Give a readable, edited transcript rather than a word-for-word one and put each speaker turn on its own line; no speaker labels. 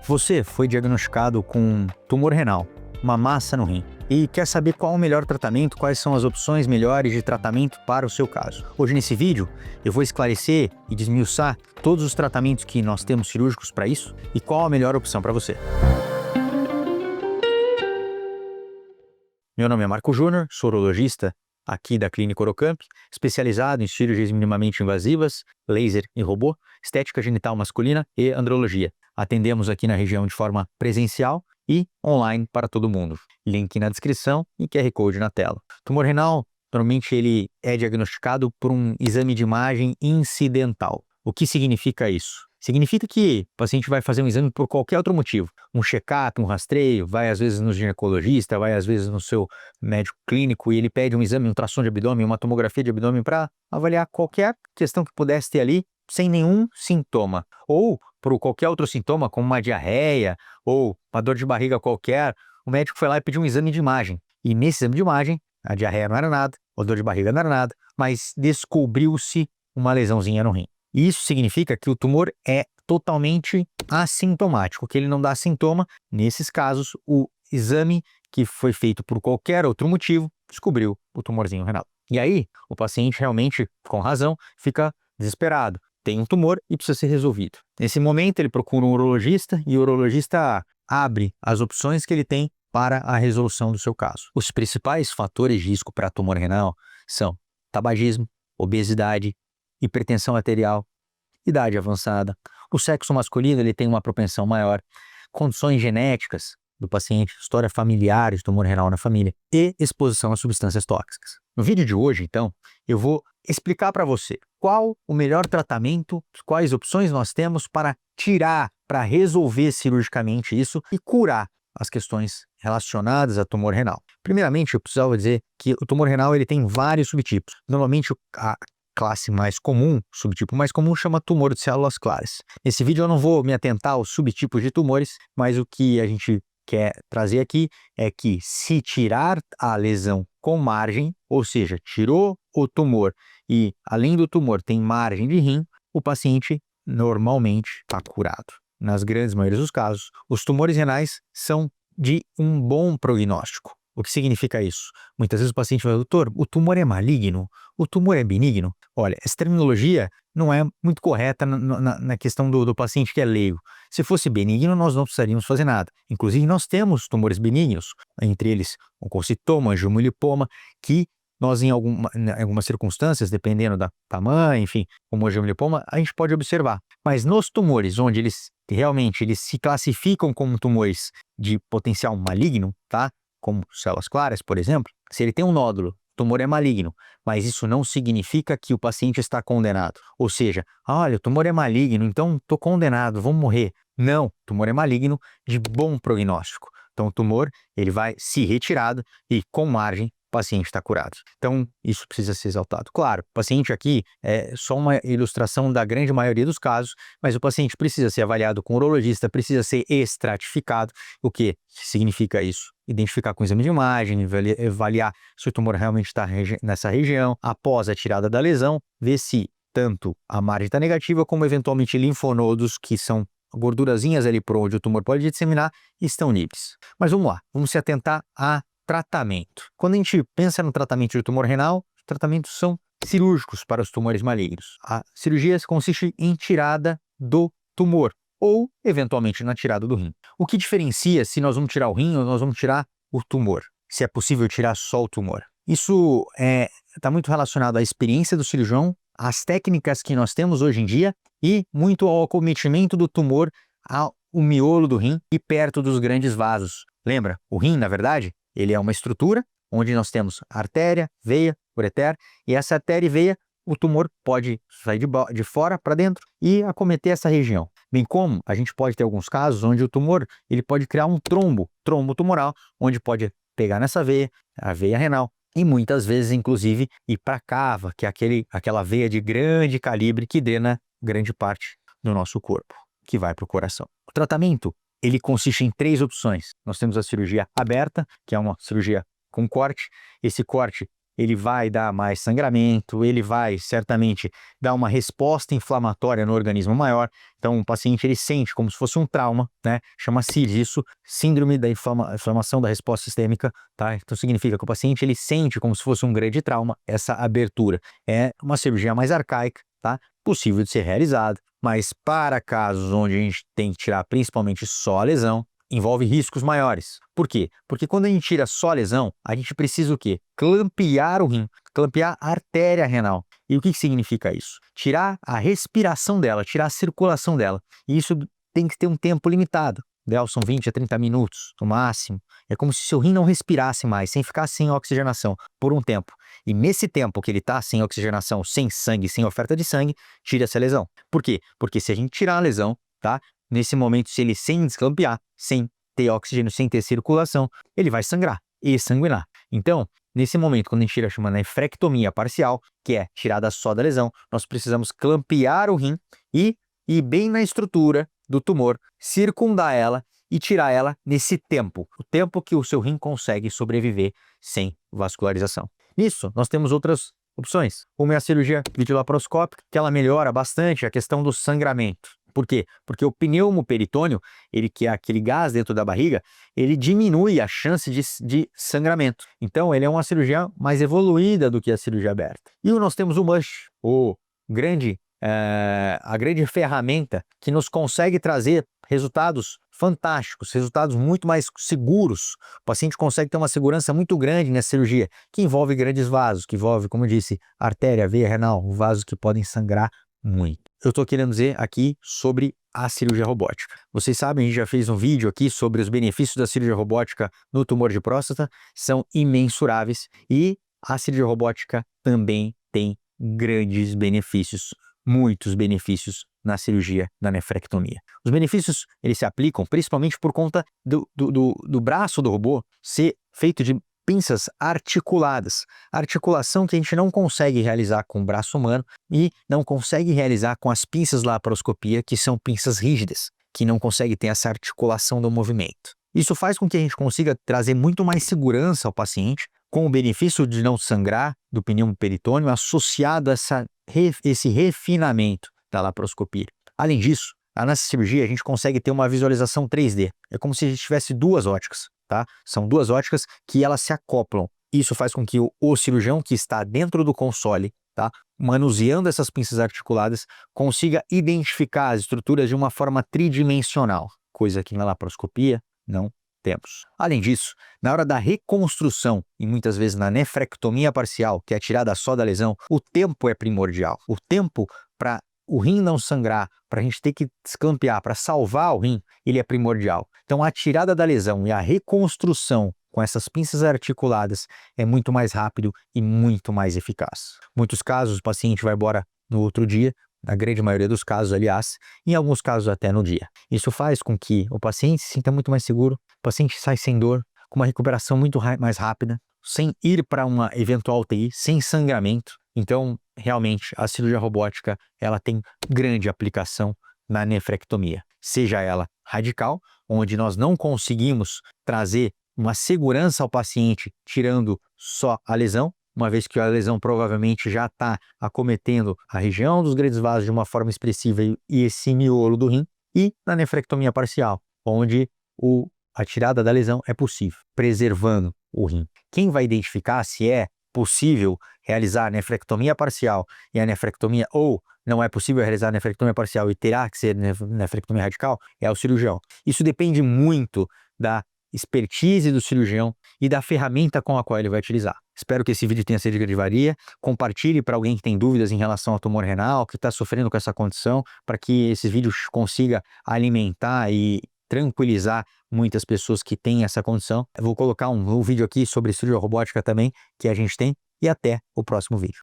Você foi diagnosticado com tumor renal, uma massa no rim, e quer saber qual o melhor tratamento, quais são as opções melhores de tratamento para o seu caso. Hoje nesse vídeo eu vou esclarecer e desmiuçar todos os tratamentos que nós temos cirúrgicos para isso e qual a melhor opção para você. Meu nome é Marco Júnior, sou urologista aqui da Clínica Orocamp, especializado em cirurgias minimamente invasivas, laser e robô, estética genital masculina e andrologia. Atendemos aqui na região de forma presencial e online para todo mundo. Link na descrição e QR Code na tela. Tumor renal, normalmente ele é diagnosticado por um exame de imagem incidental. O que significa isso? Significa que o paciente vai fazer um exame por qualquer outro motivo. Um check-up, um rastreio, vai às vezes no ginecologista, vai às vezes no seu médico clínico e ele pede um exame, um ultrassom de abdômen, uma tomografia de abdômen para avaliar qualquer questão que pudesse ter ali sem nenhum sintoma. Ou por qualquer outro sintoma, como uma diarreia ou uma dor de barriga qualquer, o médico foi lá e pediu um exame de imagem. E nesse exame de imagem, a diarreia não era nada, a dor de barriga não era nada, mas descobriu-se uma lesãozinha no rim. E isso significa que o tumor é totalmente assintomático, que ele não dá sintoma. Nesses casos, o exame que foi feito por qualquer outro motivo descobriu o tumorzinho renal. E aí, o paciente realmente, com razão, fica desesperado. Tem um tumor e precisa ser resolvido. Nesse momento, ele procura um urologista e o urologista abre as opções que ele tem para a resolução do seu caso. Os principais fatores de risco para tumor renal são tabagismo, obesidade, hipertensão arterial, idade avançada. O sexo masculino ele tem uma propensão maior, condições genéticas do paciente, história familiar de tumor renal na família e exposição a substâncias tóxicas. No vídeo de hoje, então, eu vou explicar para você qual o melhor tratamento, quais opções nós temos para tirar, para resolver cirurgicamente isso e curar as questões relacionadas a tumor renal. Primeiramente, eu precisava dizer que o tumor renal ele tem vários subtipos. Normalmente, a classe mais comum, subtipo mais comum, chama tumor de células claras. Nesse vídeo eu não vou me atentar aos subtipos de tumores, mas o que a gente quer trazer aqui é que se tirar a lesão com margem, ou seja, tirou o tumor e além do tumor tem margem de rim, o paciente normalmente está curado. Nas grandes maiorias dos casos, os tumores renais são de um bom prognóstico. O que significa isso? Muitas vezes o paciente fala, doutor, o tumor é maligno? O tumor é benigno? Olha, essa terminologia não é muito correta na questão do paciente que é leigo. Se fosse benigno, nós não precisaríamos fazer nada. Inclusive, nós temos tumores benignos, entre eles oncocitoma, angiomilipoma, que nós em algumas circunstâncias, dependendo da tamanho, enfim, como o angiomilipoma, a gente pode observar. Mas nos tumores onde eles se classificam como tumores de potencial maligno, tá? Como células claras, por exemplo, se ele tem um nódulo, o tumor é maligno, mas isso não significa que o paciente está condenado. Ou seja, olha, o tumor é maligno, então estou condenado, vou morrer. Não, o tumor é maligno de bom prognóstico. Então o tumor ele vai se retirado e com margem o paciente está curado. Então isso precisa ser exaltado. Claro, o paciente aqui é só uma ilustração da grande maioria dos casos, mas o paciente precisa ser avaliado com o urologista, precisa ser estratificado. O que significa isso? Identificar com exame de imagem, avaliar se o tumor realmente está nessa região, após a tirada da lesão, ver se tanto a margem está negativa, como eventualmente linfonodos, que são gordurazinhas ali por onde o tumor pode disseminar, estão livres. Mas vamos lá, vamos se atentar a tratamento. Quando a gente pensa no tratamento de tumor renal, os tratamentos são cirúrgicos para os tumores malignos. A cirurgia consiste em tirada do tumor, ou, eventualmente, na tirada do rim. O que diferencia se nós vamos tirar o rim ou nós vamos tirar o tumor? Se é possível tirar só o tumor. Isso está muito relacionado à experiência do cirurgião, às técnicas que nós temos hoje em dia e muito ao acometimento do tumor ao miolo do rim e perto dos grandes vasos. Lembra? O rim, na verdade, ele é uma estrutura onde nós temos artéria, veia, ureter, e essa artéria e veia, o tumor pode sair de fora para dentro e acometer essa região. Bem como a gente pode ter alguns casos onde o tumor ele pode criar um trombo tumoral, onde pode pegar nessa veia, a veia renal, e muitas vezes, inclusive, ir para a cava, que é aquela veia de grande calibre que drena grande parte do nosso corpo, que vai para o coração. O tratamento ele consiste em 3 opções. Nós temos a cirurgia aberta, que é uma cirurgia com corte. Esse corte ele vai dar mais sangramento, ele vai certamente dar uma resposta inflamatória no organismo maior. Então, o paciente ele sente como se fosse um trauma, né? Chama-se isso síndrome da inflamação da resposta sistêmica, tá? Então, significa que o paciente ele sente como se fosse um grande trauma essa abertura. É uma cirurgia mais arcaica, tá? Possível de ser realizada, mas para casos onde a gente tem que tirar principalmente só a lesão, envolve riscos maiores. Por quê? Porque quando a gente tira só a lesão, a gente precisa o quê? Clampear o rim, clampear a artéria renal. E o que significa isso? Tirar a respiração dela, tirar a circulação dela. E isso tem que ter um tempo limitado. São 20 a 30 minutos, no máximo. É como se seu rim não respirasse mais, sem ficar sem oxigenação, por um tempo. E nesse tempo que ele está sem oxigenação, sem sangue, sem oferta de sangue, tira essa lesão. Por quê? Porque se a gente tirar a lesão, tá? Nesse momento, se ele sem desclampear, sem ter oxigênio, sem ter circulação, ele vai sangrar e sanguinar. Então, nesse momento, quando a gente tira a chamada nefrectomia parcial, que é tirada só da lesão, nós precisamos clampear o rim e ir bem na estrutura do tumor, circundar ela e tirar ela nesse tempo, o tempo que o seu rim consegue sobreviver sem vascularização. Nisso, nós temos outras opções. Uma é a cirurgia videolaparoscópica, que ela melhora bastante a questão do sangramento. Por quê? Porque o pneumoperitônio, ele que é aquele gás dentro da barriga, ele diminui a chance de sangramento. Então, ele é uma cirurgia mais evoluída do que a cirurgia aberta. E nós temos o MUSH, a grande ferramenta que nos consegue trazer resultados fantásticos, resultados muito mais seguros. O paciente consegue ter uma segurança muito grande nessa cirurgia, que envolve grandes vasos, que envolve, como eu disse, artéria, veia renal, vasos que podem sangrar muito. Eu estou querendo dizer aqui sobre a cirurgia robótica. Vocês sabem, a gente já fez um vídeo aqui sobre os benefícios da cirurgia robótica no tumor de próstata, são imensuráveis e a cirurgia robótica também tem grandes benefícios, muitos benefícios na cirurgia da nefrectomia. Os benefícios, eles se aplicam principalmente por conta do braço do robô ser feito de pinças articuladas, articulação que a gente não consegue realizar com o braço humano e não consegue realizar com as pinças laparoscopia, que são pinças rígidas, que não conseguem ter essa articulação do movimento. Isso faz com que a gente consiga trazer muito mais segurança ao paciente, com o benefício de não sangrar do pneumoperitônio associado a esse refinamento da laparoscopia. Além disso, nessa cirurgia a gente consegue ter uma visualização 3D. É como se a gente tivesse duas óticas. Tá? São duas óticas que elas se acoplam. Isso faz com que o cirurgião que está dentro do console, tá? Manuseando essas pinças articuladas, consiga identificar as estruturas de uma forma tridimensional, coisa que na laparoscopia não temos. Além disso, na hora da reconstrução, e muitas vezes na nefrectomia parcial, que é a tirada só da lesão, o tempo é primordial. O tempo para o rim não sangrar, para a gente ter que desclampear, para salvar o rim, ele é primordial. Então, a tirada da lesão e a reconstrução com essas pinças articuladas é muito mais rápido e muito mais eficaz. Muitos casos, o paciente vai embora no outro dia, na grande maioria dos casos, aliás, em alguns casos até no dia. Isso faz com que o paciente se sinta muito mais seguro, o paciente sai sem dor, com uma recuperação muito mais rápida, sem ir para uma eventual UTI, sem sangramento. Então, realmente, a cirurgia robótica, ela tem grande aplicação na nefrectomia. Seja ela radical, onde nós não conseguimos trazer uma segurança ao paciente tirando só a lesão, uma vez que a lesão provavelmente já está acometendo a região dos grandes vasos de uma forma expressiva e esse miolo do rim, e na nefrectomia parcial, onde a tirada da lesão é possível, preservando o rim. Quem vai identificar se é possível realizar a nefrectomia parcial e a nefrectomia, ou não é possível realizar a nefrectomia parcial e terá que ser nefrectomia radical, é o cirurgião. Isso depende muito da expertise do cirurgião e da ferramenta com a qual ele vai utilizar. Espero que esse vídeo tenha sido de grande valia. Compartilhe para alguém que tem dúvidas em relação ao tumor renal, que está sofrendo com essa condição, para que esse vídeo consiga alimentar e tranquilizar muitas pessoas que têm essa condição. Eu vou colocar um vídeo aqui sobre cirurgia robótica também, que a gente tem, e até o próximo vídeo.